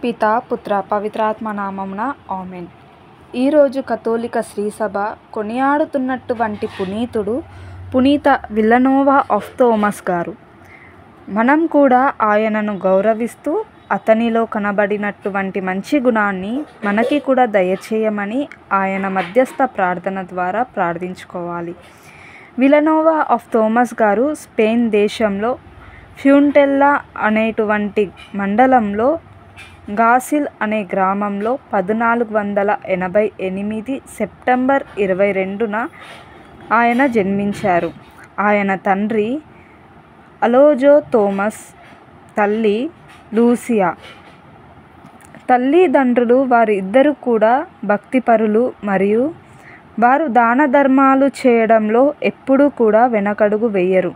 పితా పుత్ర పవిత్రాత్మ నామమున ఆమెన్. ఈరోజు కథోలిక శ్రీసభ కొనియాడుతున్నటువంటి పునీతుడు పునీత విల్లనోవా ఆఫ్ థోమస్ గారు. మనం కూడా ఆయనను గౌరవిస్తూ అతనిలో కనబడినటువంటి మంచి గుణాన్ని మనకి కూడా దయచేయమని ఆయన మధ్యస్థ ప్రార్థన ద్వారా ప్రార్థించుకోవాలి. విల్లనోవా ఆఫ్ థోమస్ గారు స్పెయిన్ దేశంలో ఫ్యూంటెల్లా అనేటువంటి మండలంలో గాసిల్ అనే గ్రామంలో 1488 సెప్టెంబర్ 22న ఆయన జన్మించారు. ఆయన తండ్రి అలోజో థోమస్, తల్లి లూసియా. తల్లిదండ్రులు వారిద్దరూ కూడా భక్తిపరులు మరియు వారు దాన ధర్మాలు చేయడంలో ఎప్పుడూ కూడా వెనకడుగు వేయరు.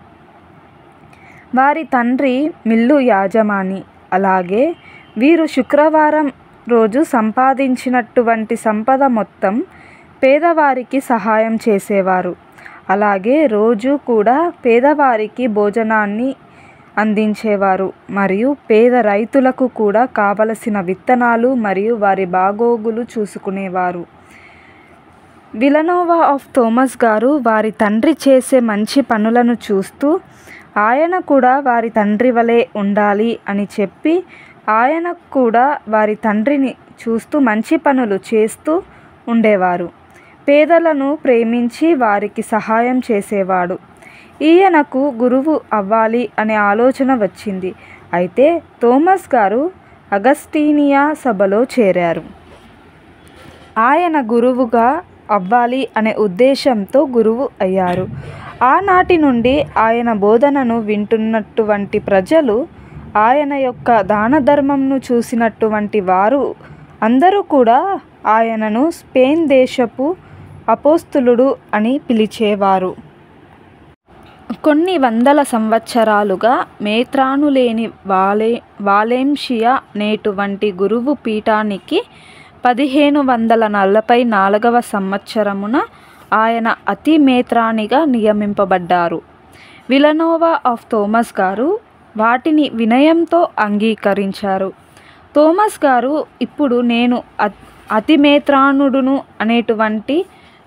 వారి తండ్రి మిల్లు యాజమాని. అలాగే వీరు శుక్రవారం రోజు సంపాదించినటువంటి సంపద మొత్తం పేదవారికి సహాయం చేసేవారు. అలాగే రోజు కూడా పేదవారికి భోజనాన్ని అందించేవారు మరియు పేద రైతులకు కూడా కావలసిన విత్తనాలు మరియు వారి బాగోగులు చూసుకునేవారు. విల్లనోవా ఆఫ్ థోమస్ గారు వారి తండ్రి చేసే మంచి పనులను చూస్తూ ఆయన కూడా వారి తండ్రి వలె ఉండాలి అని చెప్పి ఆయన కూడా వారి తండ్రిని చూస్తూ మంచి పనులు చేస్తూ ఉండేవారు. పేదలను ప్రేమించి వారికి సహాయం చేసేవాడు. ఈయనకు గురువు అవ్వాలి అనే ఆలోచన వచ్చింది. అయితే థోమస్ గారు అగస్టీనియా సభలో చేరారు. ఆయన గురువుగా అవ్వాలి అనే ఉద్దేశంతో గురువు అయ్యారు. ఆనాటి నుండి ఆయన బోధనను వింటున్నటువంటి ప్రజలు, ఆయన యొక్క దాన ధర్మంను చూసినటువంటి వారు అందరూ కూడా ఆయనను స్పెయిన్ దేశపు అపోస్తలుడు అని పిలిచేవారు. కొన్ని వందల సంవత్సరాలుగా మేత్రానులేని వాలెన్షియా అనేటువంటి గురువు పీఠానికి 1544వ సంవత్సరమున ఆయన అతి మేత్రానిగా నియమింపబడ్డారు. విల్లనోవా ఆఫ్ థోమస్ గారు వాటిని వినయంతో అంగీకరించారు. థోమస్ గారు ఇప్పుడు నేను అతి మేత్రానుడును అనేటువంటి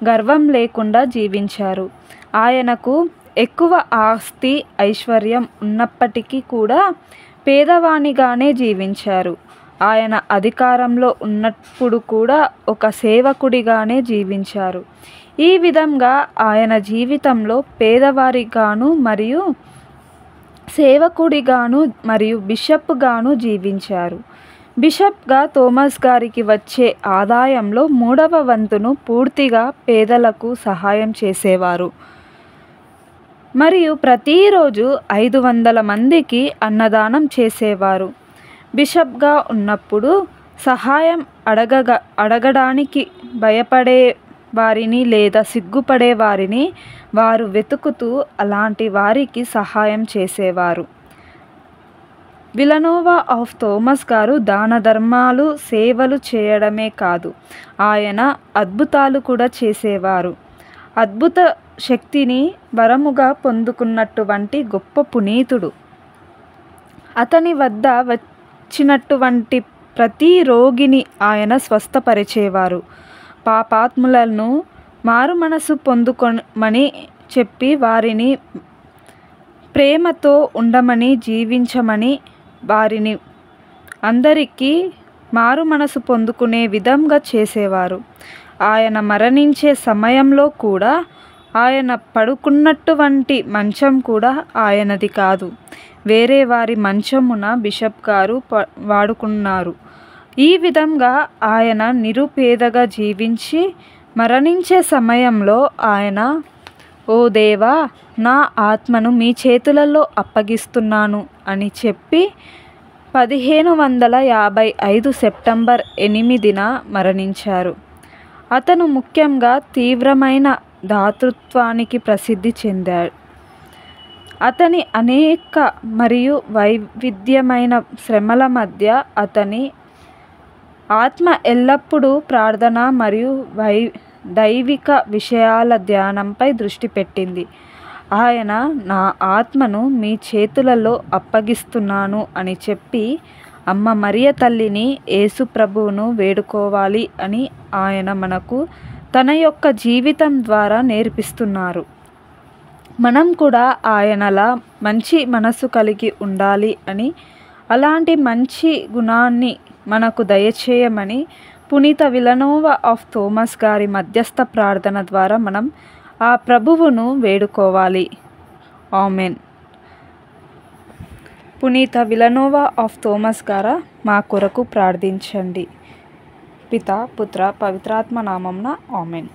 గర్వం లేకుండా జీవించారు. ఆయనకు ఎక్కువ ఆస్తి ఐశ్వర్యం ఉన్నప్పటికీ కూడా పేదవానిగానే జీవించారు. ఆయన అధికారంలో ఉన్నప్పుడు కూడా ఒక సేవకుడిగానే జీవించారు. ఈ విధంగా ఆయన జీవితంలో పేదవారిగాను మరియు సేవకుడిగాను మరియు బిషప్గాను జీవించారు. బిషప్గా థోమస్ గారికి వచ్చే ఆదాయంలో 3వ వంతును పూర్తిగా పేదలకు సహాయం చేసేవారు మరియు ప్రతిరోజు 500 మందికి అన్నదానం చేసేవారు. బిషప్గా ఉన్నప్పుడు సహాయం అడగడానికి భయపడే వారిని లేదా సిగ్గుపడే వారిని వారు వెతుకుతూ అలాంటి వారికి సహాయం చేసేవారు. విల్లనోవా ఆఫ్ థోమస్ గారు దాన ధర్మాలు సేవలు చేయడమే కాదు, ఆయన అద్భుతాలు కూడా చేసేవారు. అద్భుత శక్తిని వరముగా పొందుకున్నటువంటి గొప్ప పునీతుడు. అతని వద్ద వచ్చినటువంటి ప్రతి రోగిని ఆయన స్వస్థపరిచేవారు. పాపాత్ములను మారు మనసు పొందుకోమని చెప్పి వారిని ప్రేమతో ఉండమని జీవించమని వారిని అందరికీ మారు మనసు పొందుకునే విధంగా చేసేవారు. ఆయన మరణించే సమయంలో కూడా ఆయన పడుకున్నటువంటి మంచం కూడా ఆయనది కాదు, వేరే వారి మంచమున బిషప్ గారు వాడుకున్నారు. ఈ విధంగా ఆయన నిరుపేదగా జీవించి మరణించే సమయంలో ఆయన, ఓ దేవా, నా ఆత్మను మీ చేతులలో అప్పగిస్తున్నాను అని చెప్పి 1555 సెప్టెంబర్ 8న మరణించారు. అతను ముఖ్యంగా తీవ్రమైన దాతృత్వానికి ప్రసిద్ధి చెందాడు. అతని అనేక మరియు వైవిధ్యమైన శ్రమల మధ్య అతని ఆత్మ ఎల్లప్పుడూ ప్రార్థన మరియు దైవిక విషయాల ధ్యానంపై దృష్టి పెట్టింది. ఆయన, నా ఆత్మను మీ చేతులలో అప్పగిస్తున్నాను అని చెప్పి అమ్మ మరియ తల్లిని యేసు ప్రభువును వేడుకోవాలి అని ఆయన మనకు తన యొక్క జీవితం ద్వారా నేర్పిస్తున్నారు. మనం కూడా ఆయనలా మంచి మనసు కలిగి ఉండాలి అని, అలాంటి మంచి గుణాన్ని మనకు దయచేయమని పునీత విలనోవా ఆఫ్ థోమస్ గారి మధ్యస్థ ప్రార్థన ద్వారా మనం ఆ ప్రభువును వేడుకోవాలి. ఆమెన్. పునీత విలనోవా ఆఫ్ థోమస్ గారా మా కొరకు ప్రార్థించండి. పితా పుత్ర పవిత్రాత్మ నామమున ఆమెన్.